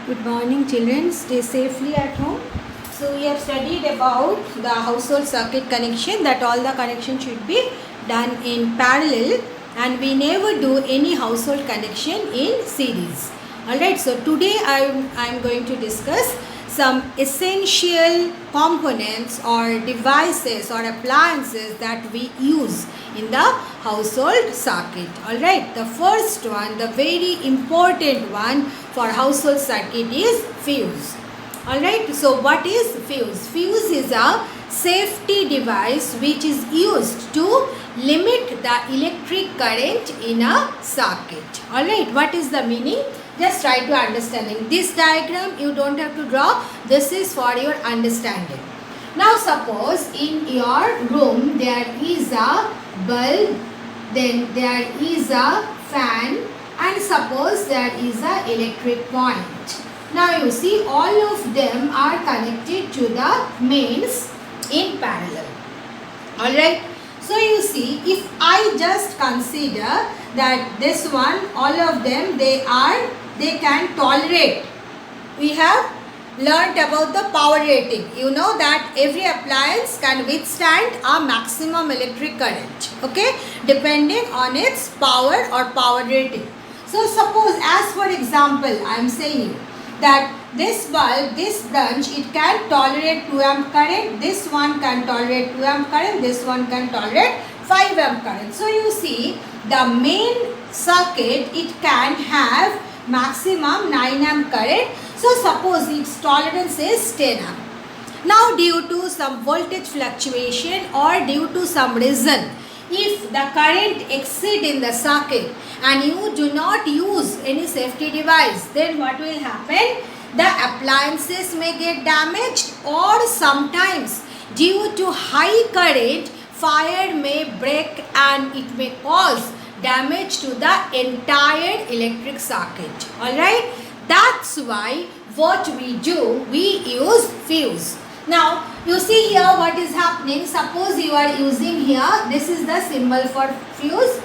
Good morning, children. Stay safely at home. So we have studied about the household circuit connection, that all the connection should be done in parallel, and we never do any household connection in series. Alright, so today I'm going to discuss some essential components or devices or appliances that we use in the household circuit. Alright, the first one, the very important one for household circuit is fuse. Alright, so what is fuse? Fuse is a safety device which is used to limit the electric current in a circuit. Alright, what is the meaning? Just try to understanding. This diagram you don't have to draw. This is for your understanding. Now suppose in your room there is a bulb, then there is a fan, and suppose there is a electric point. Now you see all of them are connected to the mains in parallel. Alright. So you see, if I just consider that this one, all of them, they can tolerate. We have learnt about the power rating. You know that every appliance can withstand a maximum electric current, okay, depending on its power or power rating. So suppose, as for example, I am saying that this bulb, this branch, it can tolerate 2 amp current, this one can tolerate 2 amp current, this one can tolerate 5 amp current. So you see, the main circuit, it can have maximum 9 amp current. So suppose its tolerance is 10 amp. Now due to some voltage fluctuation or due to some reason, if the current exceed in the circuit and you do not use any safety device, then what will happen? The appliances may get damaged, or sometimes due to high current, fire may break and it may cause damage to the entire electric circuit. Alright, that's why what we do, we use fuse. Now you see here what is happening. Suppose you are using here, this is the symbol for fuse.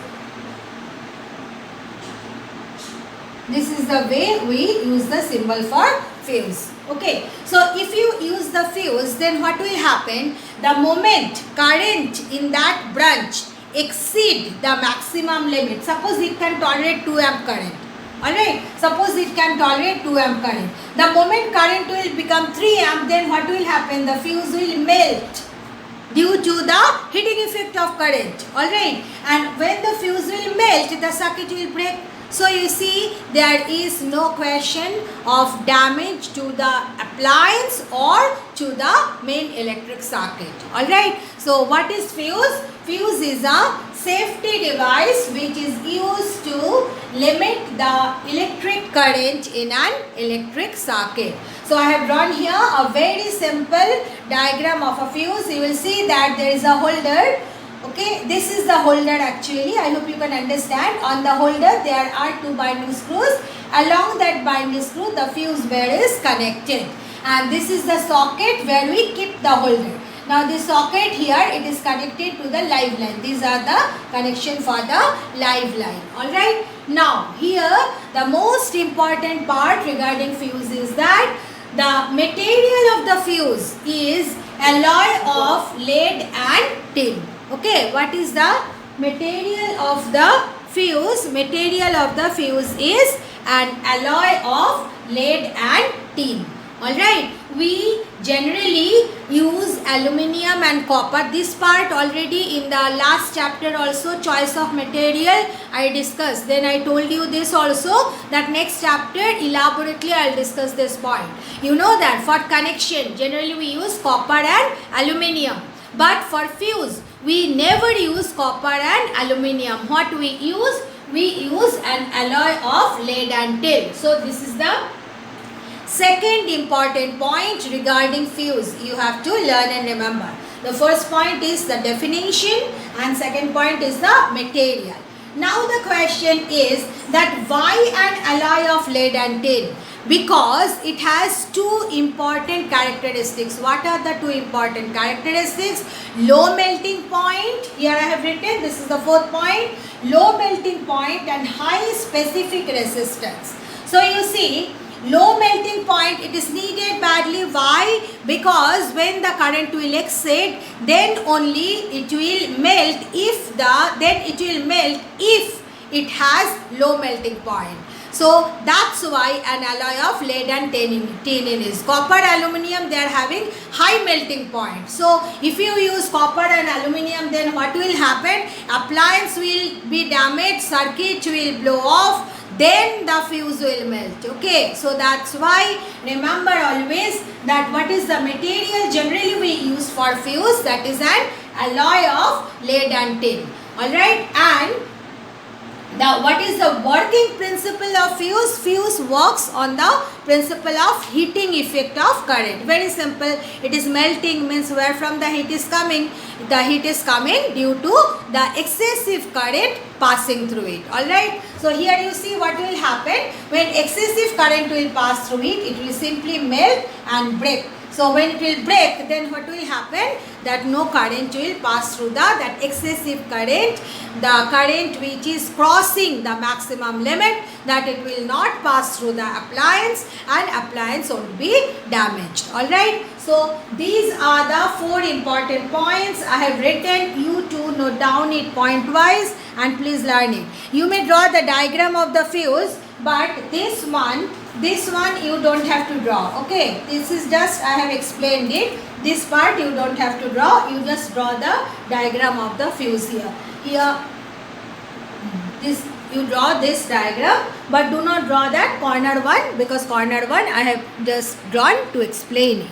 This is the way we use the symbol for fuse. Okay, so if you use the fuse, then what will happen? The moment current in that branch exceed the maximum limit, suppose it can tolerate 2 amp current. Alright, suppose it can tolerate 2 amp current. The moment current will become 3 amp, then what will happen? The fuse will melt due to the heating effect of current. Alright, and when the fuse will melt, the circuit will break. So you see, there is no question of damage to the appliance or to the main electric circuit. Alright, so what is fuse? Fuse is a safety device which is used to limit the electric current in an electric circuit. So I have drawn here a very simple diagram of a fuse. You will see that there is a holder. Okay, this is the holder actually. I hope you can understand. On the holder there are 2 binding screws. Along that binding screw the fuse wire is connected. And this is the socket where we keep the holder. Now this socket here, it is connected to the live line. These are the connection for the live line. Alright. Now here the most important part regarding fuse is that the material of the fuse is alloy of lead and tin. Okay, what is the material of the fuse? Material of the fuse is an alloy of lead and tin. Alright, we generally use aluminium and copper. This part already in the last chapter also, choice of material, I discussed. Then I told you this also, that next chapter elaborately I will discuss this point. You know that for connection generally we use copper and aluminium. But for fuse we never use copper and aluminium. What we use? We use an alloy of lead and tin. So this is the second important point regarding fuse. You have to learn and remember. The first point is the definition and second point is the material. Now the question is that why an alloy of lead and tin? Because it has 2 important characteristics. What are the 2 important characteristics? Low melting point, here I have written, this is the 4th point, low melting point and high specific resistance. So you see, low melting point, it is needed badly. Why? Because when the current will exceed, then only it will melt if it has low melting point. So that's why an alloy of lead and tin is. Copper, aluminium, they are having high melting point. So if you use copper and aluminium, then what will happen? Appliance will be damaged, circuit will blow off, then the fuse will melt. Okay, so that's why remember always that what is the material generally we use for fuse? That is an alloy of lead and tin. Alright, and now, what is the working principle of fuse? Fuse works on the principle of heating effect of current. Very simple. It is melting, means where from the heat is coming? The heat is coming due to the excessive current passing through it. Alright. So, here you see what will happen. When excessive current will pass through it, it will simply melt and break. So, when it will break, then what will happen? That no current will pass through that excessive current, the current which is crossing the maximum limit, that it will not pass through the appliance and appliance won't be damaged. Alright. So, these are the 4 important points. I have written, you to note down it point wise and please learn it. You may draw the diagram of the fuse, but this one you don't have to draw. Okay, this is just I have explained it. This part you don't have to draw, you just draw the diagram of the fuse here. This you draw this diagram, but do not draw that corner one, because corner one I have just drawn to explain it.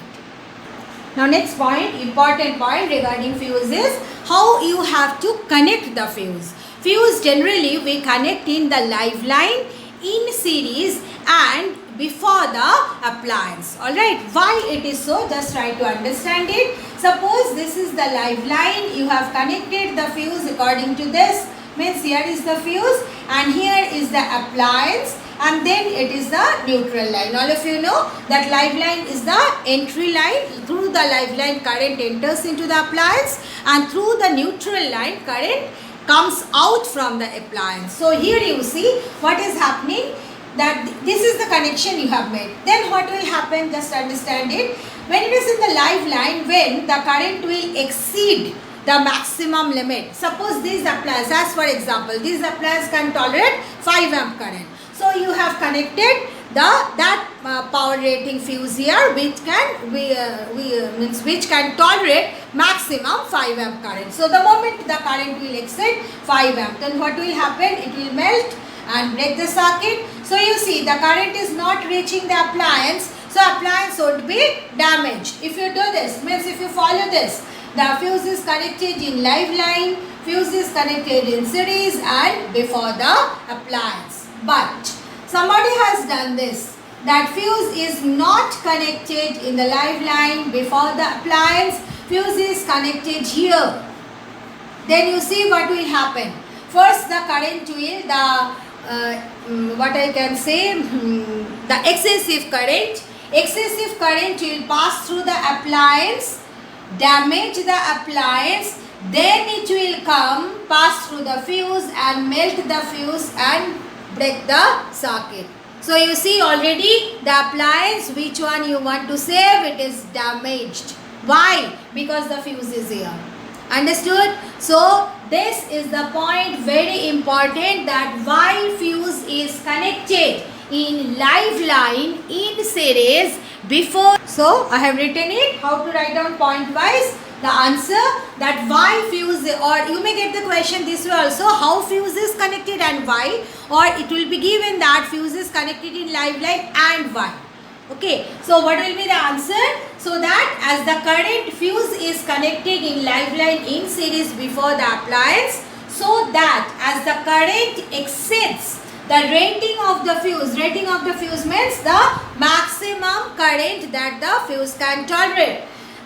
Now next point, important point regarding fuse is how you have to connect the fuse. Fuse generally we connect in the live line, in series and before the appliance. Alright, why it is so? Just try to understand it. Suppose this is the live line, you have connected the fuse according to this, means here is the fuse and here is the appliance and then it is the neutral line. All of you know that live line is the entry line. Through the live line current enters into the appliance and through the neutral line current comes out from the appliance. So here you see what is happening, that this is the connection you have made. Then what will happen? Just understand it. When it is in the live line, when the current will exceed the maximum limit. Suppose this appliance, as for example, this appliance can tolerate 5 amp current. So you have connected that power rating fuse here, which can which can tolerate maximum 5 amp current. So the moment the current will exceed 5 amp, then what will happen? It will melt and break the circuit. So you see the current is not reaching the appliance, so appliance would be damaged. If you do this, means if you follow this, the fuse is connected in live line, fuse is connected in series and before the appliance. But somebody has done this, that fuse is not connected in the live line before the appliance, fuse is connected here. Then you see what will happen. First the current will, what I can say, the excessive current will pass through the appliance, damage the appliance, then it will come, pass through the fuse and melt the fuse and break the circuit. So you see already the appliance, which one you want to save, it is damaged. Why? Because the fuse is here. Understood? So this is the point, very important, that why fuse is connected in live line in series before. So I have written it, how to write down point wise the answer, that why fuse, or you may get the question this way also, how fuse is connected and why, or it will be given that fuse is connected in live line and why. Okay, so what will be the answer? So that as the current fuse is connected in live line in series before the appliance, so that as the current exceeds the rating of the fuse means the maximum current that the fuse can tolerate.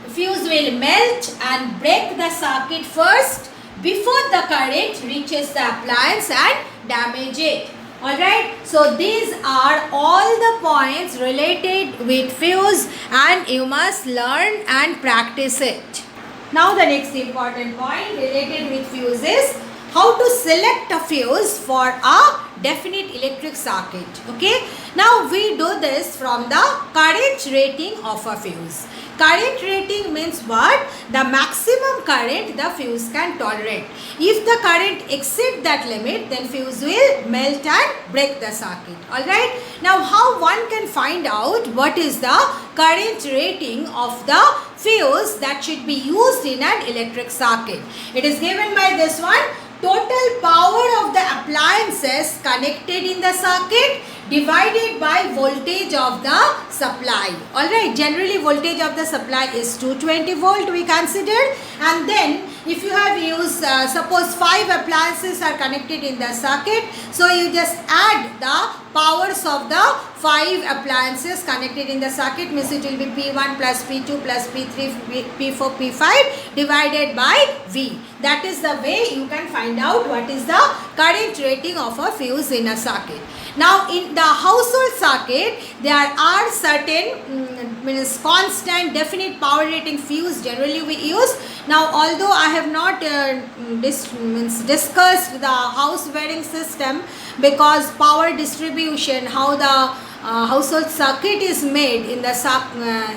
Fuse will melt and break the circuit first before the current reaches the appliance and damage it. Alright, so these are all the points related with fuse and you must learn and practice it. Now the next important point related with fuse is how to select a fuse for a definite electric circuit. Okay, now we do this from the current rating of a fuse. Current rating means what? The maximum current the fuse can tolerate. If the current exceeds that limit, then fuse will melt and break the circuit. Alright. Now how one can find out what is the current rating of the fuse that should be used in an electric circuit? It is given by this one. Total power of the appliances connected in the circuit divided by voltage of the supply. Alright, generally voltage of the supply is 220 volt we considered, and then if you have used suppose 5 appliances are connected in the circuit, so you just add the powers of the 5 appliances connected in the circuit, means it will be P1 plus P2 plus P3 P4 P5 divided by V. That is the way you can find out what is the current rating of a fuse in a circuit. Now in the household circuit, there are certain means constant definite power rating fuse generally we use. Now although I have not discussed the house wiring system, because power distribution, how the household circuit is made in the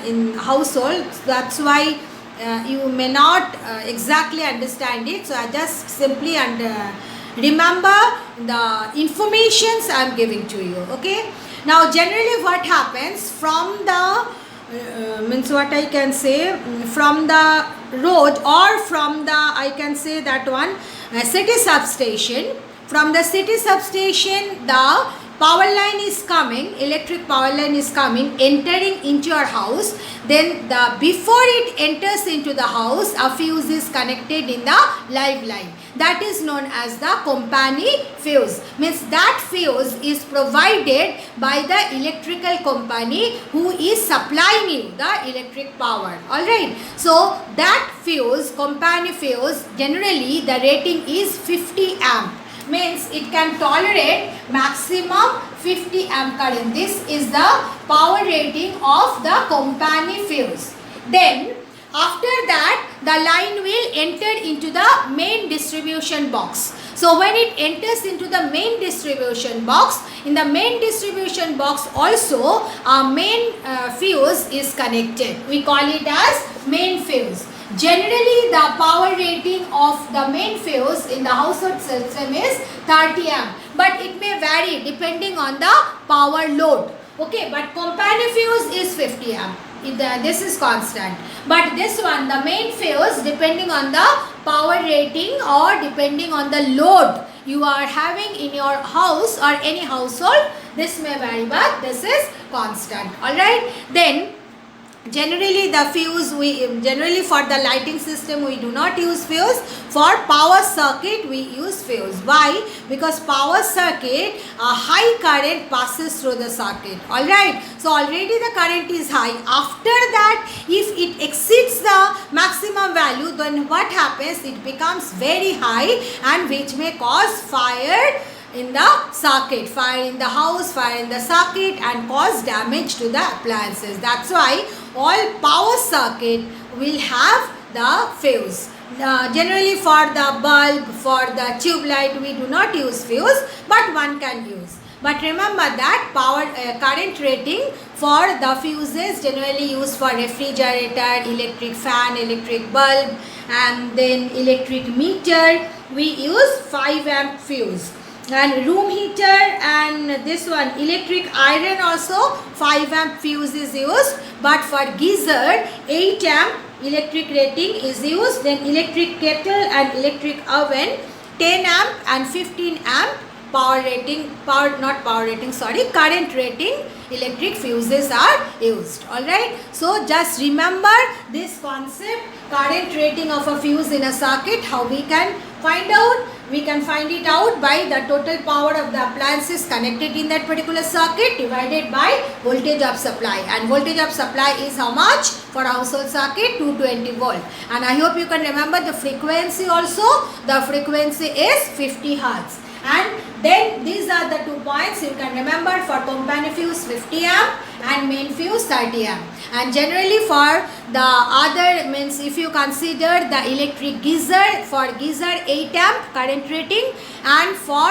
in household, that's why you may not exactly understand it. So I just simply remember the informations I am giving to you. Okay. Now generally what happens from the means what I can say, from the road or from the, I can say that one, city substation. From the city substation, the power line is coming, electric power line is coming, entering into your house. Then before it enters into the house, a fuse is connected in the live line. That is known as the company fuse. Means that fuse is provided by the electrical company who is supplying you the electric power. Alright. So that fuse, company fuse, generally the rating is 50 amp. Means it can tolerate maximum 50 amp current. This is the power rating of the company fuse. Then after that, the line will enter into the main distribution box. So when it enters into the main distribution box, in the main distribution box also a main fuse is connected. We call it as main fuse. Generally, the power rating of the main fuse in the household system is 30 amp, but it may vary depending on the power load. Okay, but company fuse is 50 amp. This is constant. But this one, the main fuse, depending on the power rating or depending on the load you are having in your house or any household, this may vary, but this is constant. Alright, then generally the fuse, generally for the lighting system we do not use fuse. For power circuit we use fuse. Why? Because power circuit, a high current passes through the circuit. Alright. So already the current is high. After that, if it exceeds the maximum value, then what happens? It becomes very high, and which may cause fire in the circuit, fire in the house, fire in the circuit, and cause damage to the appliances. That's why all power circuit will have the fuse. Generally for the bulb, for the tube light, we do not use fuse, but one can use. But remember that power current rating for the fuses generally used for refrigerator, electric fan, electric bulb, and then electric meter, we use 5 amp fuse. And room heater and this one electric iron also 5 amp fuse is used, but for geyser 8 amp electric rating is used. Then electric kettle and electric oven 10 amp and 15 amp power rating, current rating electric fuses are used. Alright, so just remember this concept, current rating of a fuse in a circuit. How we can find out? We can find it out by the total power of the appliances connected in that particular circuit divided by voltage of supply. And voltage of supply is how much for a household circuit? 220 volt. And I hope you can remember the frequency also. The frequency is 50 Hertz. And then these are the 2 points you can remember for company fuse 50 amp and main fuse 30 amp. And generally for the other means, if you consider the electric geyser, for geyser 8 amp current rating, and for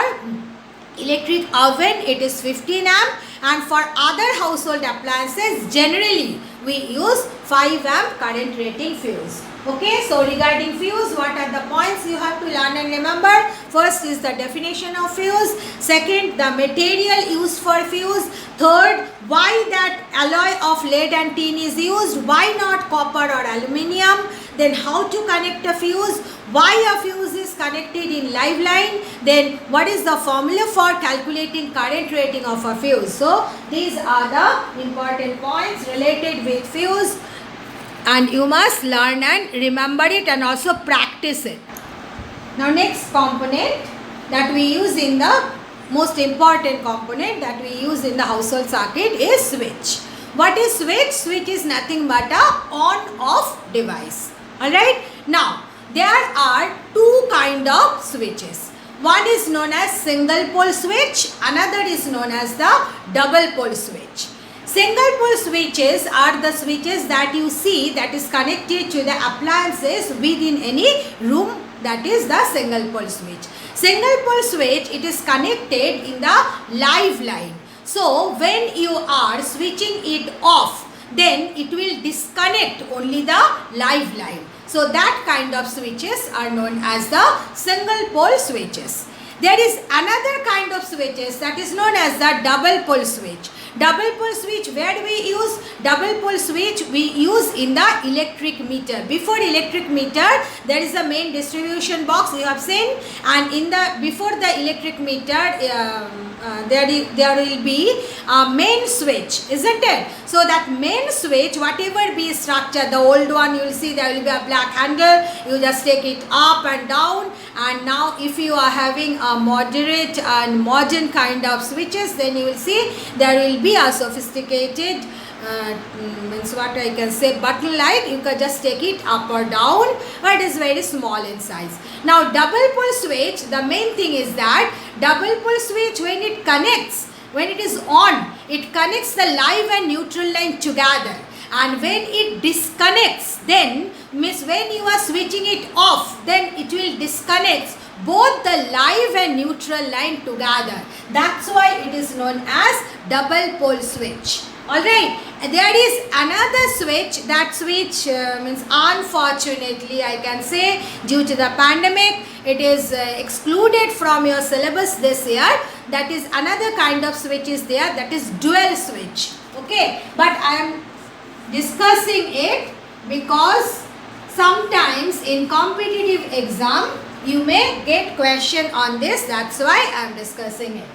electric oven it is 15 amp, and for other household appliances generally we use 5 amp current rating fuse. Okay, so regarding fuse, what are the points you have to learn and remember? First is the definition of fuse. Second, the material used for fuse. Third, why that alloy of lead and tin is used, why not copper or aluminium. Then how to connect a fuse, why a fuse is connected in live line, then what is the formula for calculating current rating of a fuse. So these are the important points related with fuse, and you must learn and remember it and also practice it. Now next component that we use in the most important component that we use in the household circuit is switch. What is switch? Switch is nothing but a on-off device. Alright. Now there are 2 kind of switches. One is known as single pole switch, another is known as the double pole switch. Single pole switches are the switches that you see that is connected to the appliances within any room, that is the single pole switch. Single pole switch, it is connected in the live line. So when you are switching it off, then it will disconnect only the live line. So that kind of switches are known as the single pole switches. There is another kind of switches that is known as the double pole switch. Double pole switch, where do we use? Double pole switch we use in the electric meter. Before electric meter, there is a main distribution box you have seen, and in the before the electric meter there will be a main switch, isn't it? So that main switch, whatever be structure, the old one you will see there will be a black handle, you just take it up and down. And now if you are having a moderate and modern kind of switches, then you will see there will be a sophisticated means what I can say, button like, you can just take it up or down, but it is very small in size. Now double pole switch, the main thing is that double pole switch, when it connects, when it is on, it connects the live and neutral line together, and when it disconnects, then means when you are switching it off, then it will disconnect both the live and neutral line together. That's why it is known as double pole switch. Alright, there is another switch, that switch means unfortunately I can say due to the pandemic it is excluded from your syllabus this year. That is another kind of switch is there, that is dual switch. Okay, but I am discussing it because sometimes in competitive exam you may get question on this, that's why I am discussing it.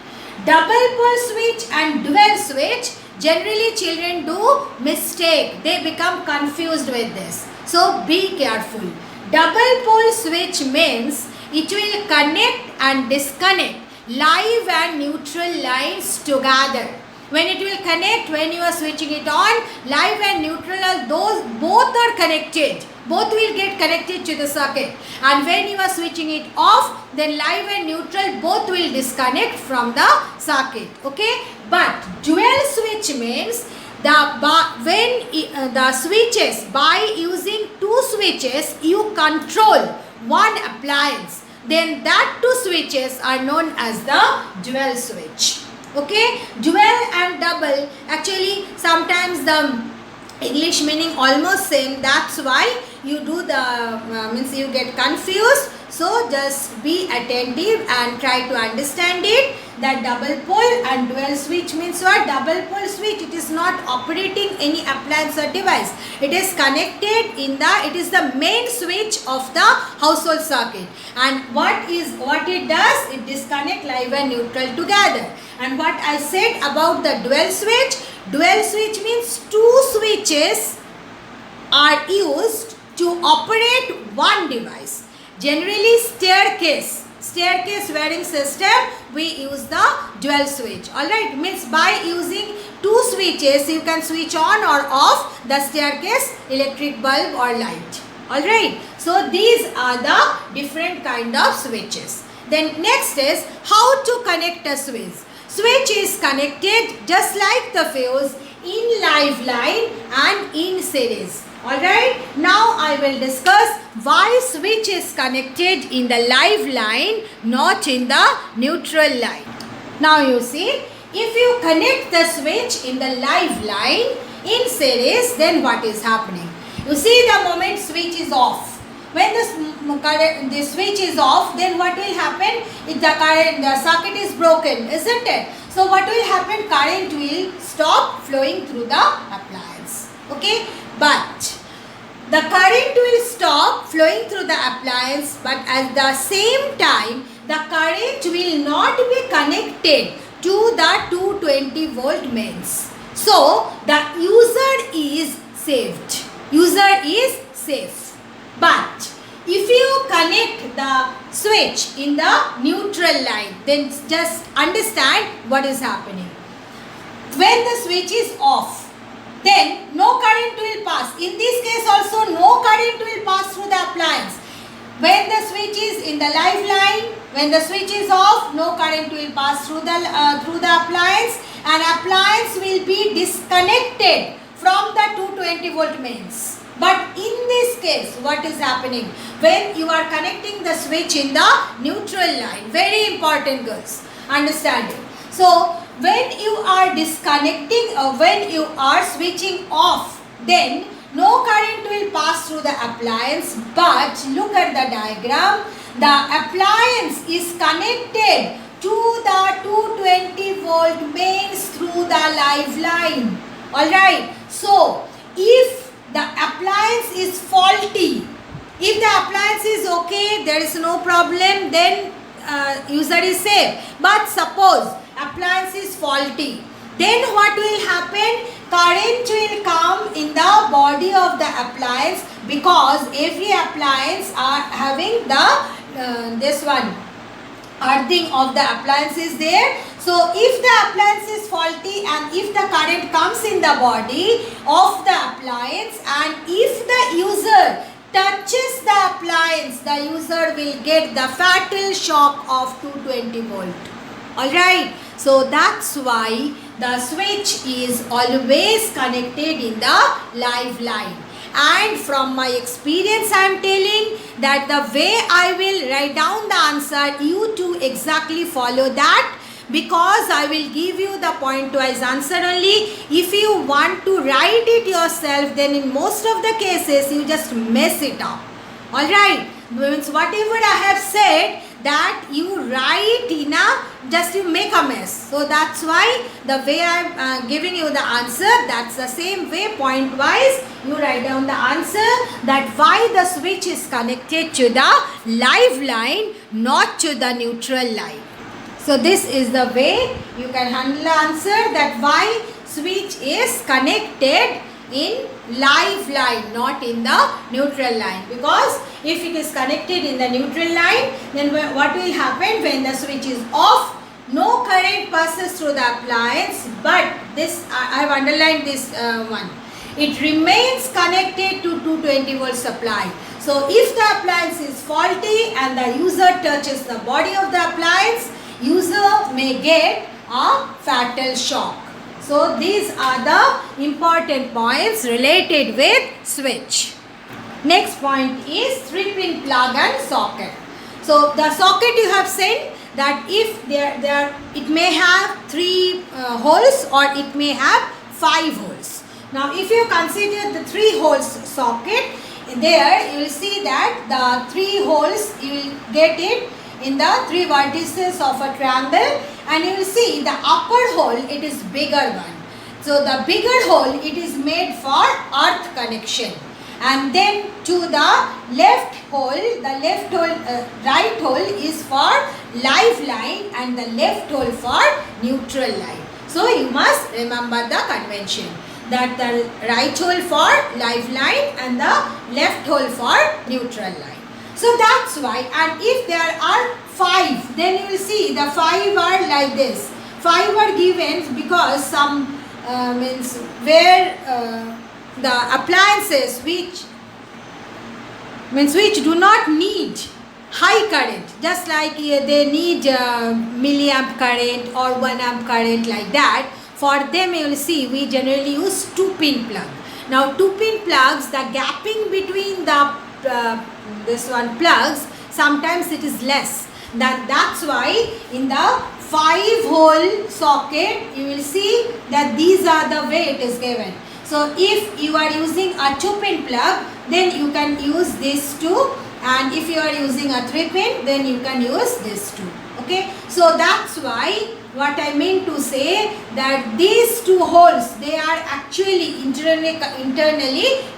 Double pole switch and dual switch, generally children do mistake, they become confused with this. So be careful. Double pole switch means it will connect and disconnect live and neutral lines together. When it will connect, when you are switching it on, live and neutral, those both are connected. Both will get connected to the circuit. And when you are switching it off, then live and neutral both will disconnect from the circuit. Okay? But dual switch means when the switches, by using 2 switches, you control one appliance. Then that 2 switches are known as the dual switch. Okay, dual and double, actually sometimes the English meaning almost same, that's why you do the means you get confused. So just be attentive and try to understand it, that double pole and dual switch means what? Double pole switch, it is not operating any appliance or device, it is connected in the, it is the main switch of the household circuit, and what it does, it disconnect live and neutral together. And what I said about the dual switch means 2 switches are used to operate one device. Generally staircase wiring system, we use the dual switch. Alright, means by using 2 switches you can switch on or off the staircase electric bulb or light. Alright, so these are the different kind of switches. Then next is how to connect a switch. Switch is connected just like the fuse in live line and in series. Alright, now I will discuss why switch is connected in the live line, not in the neutral line. Now you see, if you connect the switch in the live line in series, then what is happening? You see, the moment switch is off. When the switch is off, then what will happen? If the circuit is broken, isn't it? So what will happen? Current will stop flowing through the appliance. Okay, but the current will stop flowing through the appliance, but at the same time, the current will not be connected to the 220 volt mains. So the user is saved. User is safe. But if you connect the switch in the neutral line, then just understand what is happening. When the switch is off, then no current will pass. In this case also, no current will pass through the appliance. When the switch is in the live line, when the switch is off, no current will pass through the appliance, and appliance will be disconnected from the 220 volt mains. But in this case, what is happening? When you are connecting the switch in the neutral line, very important girls, understand it. So, when you are disconnecting or when you are switching off, then no current will pass through the appliance, but look at the diagram. The appliance is connected to the 220 volt mains through the live line. Alright, so if the appliance is faulty, if the appliance is okay, there is no problem, then user is safe. But suppose appliance is faulty, then what will happen? Current will come in the body of the appliance, because every appliance are having the this one earthing of the appliance is there. So if the appliance is faulty and if the current comes in the body of the appliance and if the user touches the appliance, the user will get the fatal shock of 220 volt. Alright, so that's why the switch is always connected in the live line. And from my experience I am telling that the way I will write down the answer, you too exactly follow that, because I will give you the point-wise answer only. If you want to write it yourself, then in most of the cases you just mess it up. Alright, means whatever I have said, that you write in just you make a mess. So that's why the way I am giving you the answer, that's the same way point wise you write down the answer, that why the switch is connected to the live line, not to the neutral line. So this is the way you can handle the answer, that why switch is connected in live line, not in the neutral line. Because if it is connected in the neutral line, then what will happen? When the switch is off, no current passes through the appliance, but this I have underlined this one. It remains connected to 220 volt supply. So if the appliance is faulty and the user touches the body of the appliance, user may get a fatal shock. So these are the important points related with switch. Next point is 3-pin plug and socket. So the socket you have said that if it may have 3 holes or it may have 5 holes. Now if you consider the 3 holes socket, there you will see that the 3 holes you will get it in the 3 vertices of a triangle, and you will see the upper hole, it is bigger one. So the bigger hole, it is made for earth connection, and then to the left hole, right hole is for live line and the left hole for neutral line. So you must remember the convention, that the right hole for live line and the left hole for neutral line. So that's why, and if there are 5, then you will see the 5 are like this. 5 are given because some means where the appliances which do not need high current, just like they need milliamp current or 1 amp current, like that. For them, you will see we generally use 2-pin plug. Now 2-pin plugs, the gapping between the this one plugs, sometimes it is less. That's why in the 5-hole socket you will see that these are the way it is given. So if you are using a 2-pin plug, then you can use this two, and if you are using a 3-pin, then you can use this two. Okay, so that's why what I mean to say that these two holes, they are actually internally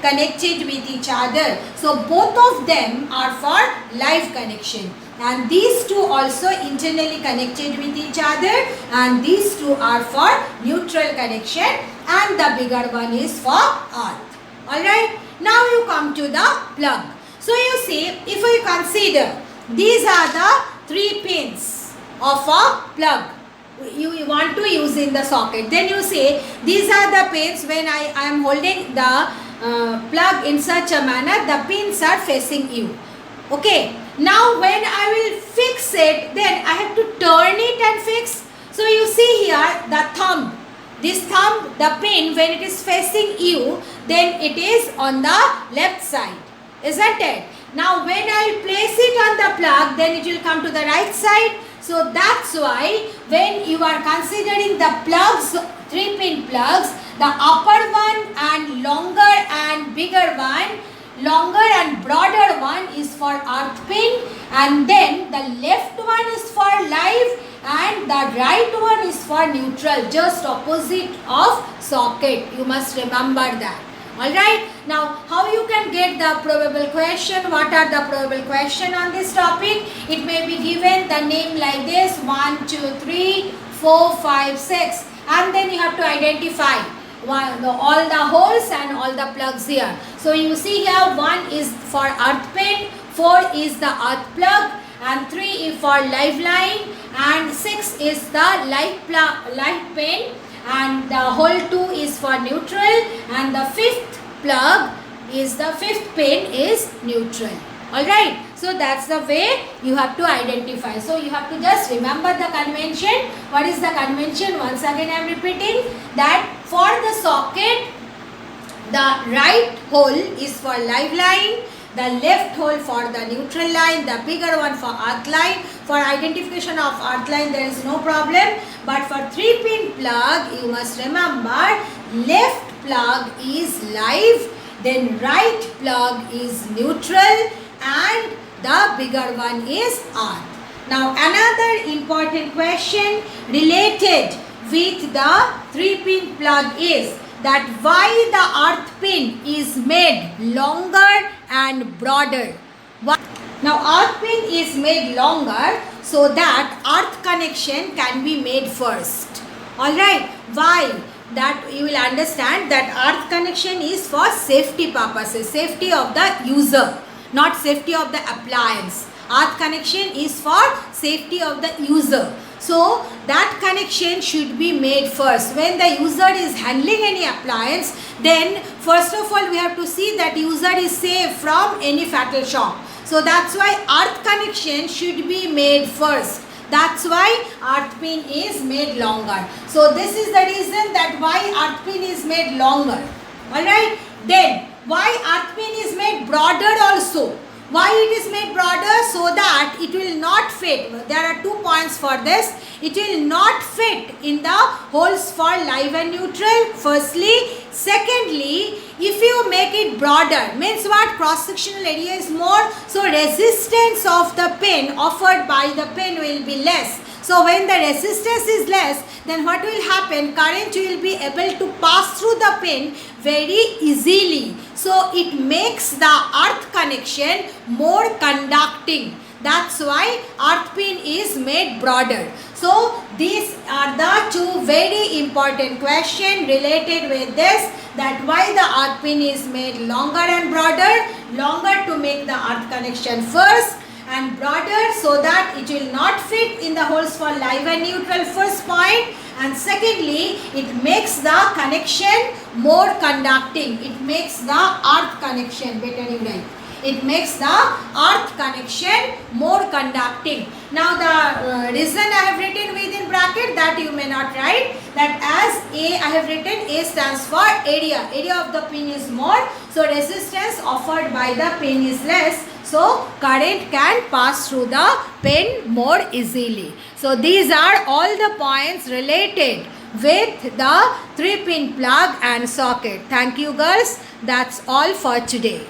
connected with each other. So both of them are for live connection, and these two also internally connected with each other, and these two are for neutral connection, and the bigger one is for earth. Alright, now you come to the plug. So you see, if we consider these are the 3 pins of a plug you want to use in the socket, then you say these are the pins. When I am holding the plug in such a manner, the pins are facing you. Okay, now when I will fix it, then I have to turn it and fix. So you see here the thumb, this thumb, the pin, when it is facing you, then it is on the left side, isn't it? Now when I will place it on the plug, then it will come to the right side. So that's why when you are considering the plugs, 3-pin plugs, the upper one and longer and bigger one, longer and broader one is for earth pin, and then the left one is for live and the right one is for neutral, just opposite of socket. You must remember that. Alright, now how you can get the probable question? What are the probable question on this topic? It may be given the name like this: 1, 2, 3, 4, 5, 6, and then you have to identify all the holes and all the plugs here. So you see here 1 is for earth pin, 4 is the earth plug, and 3 is for live line, and 6 is the live pin, and the hole 2 is for neutral, and the 5th plug is the 5th pin is neutral. Alright, so that's the way you have to identify. So you have to just remember the convention. What is the convention? Once again I am repeating that for the socket, the right hole is for live line, the left hole for the neutral line, the bigger one for earth line. For identification of earth line there is no problem, but for 3-pin plug you must remember left plug is live, then right plug is neutral, and the bigger one is earth. Now another important question related with the 3-pin plug is that why the earth pin is made longer and broader. Now earth pin is made longer so that earth connection can be made first. Alright, why? That you will understand that earth connection is for safety purposes, safety of the user, not safety of the appliance. Earth connection is for safety of the user. So that connection should be made first. When the user is handling any appliance, then first of all we have to see that user is safe from any fatal shock. So that's why earth connection should be made first. That's why earth pin is made longer. So this is the reason that why earth pin is made longer. Alright. Then why earth pin is made broader also. Why it is made broader? So that it will not fit. There are 2 points for this. It will not fit in the holes for live and neutral. Firstly. Secondly, if you make it broader, means what? Cross-sectional area is more. So resistance of the pin offered by the pin will be less. So when the resistance is less, then what will happen? Current will be able to pass through the pin very easily. So it makes the earth connection more conducting. That's why earth pin is made broader. So these are the 2 very important questions related with this, that why the earth pin is made longer and broader. Longer to make the earth connection first, and broader so that it will not fit in the holes for live and neutral, first point. And secondly, it makes the connection more conducting. It makes the earth connection, better you write. It makes the earth connection more conducting. Now the reason I have written within bracket, that you may not write, that as A I have written, A stands for area. Area of the pin is more, so resistance offered by the pin is less. So current can pass through the pin more easily. So these are all the points related with the 3-pin plug and socket. Thank you girls. That's all for today.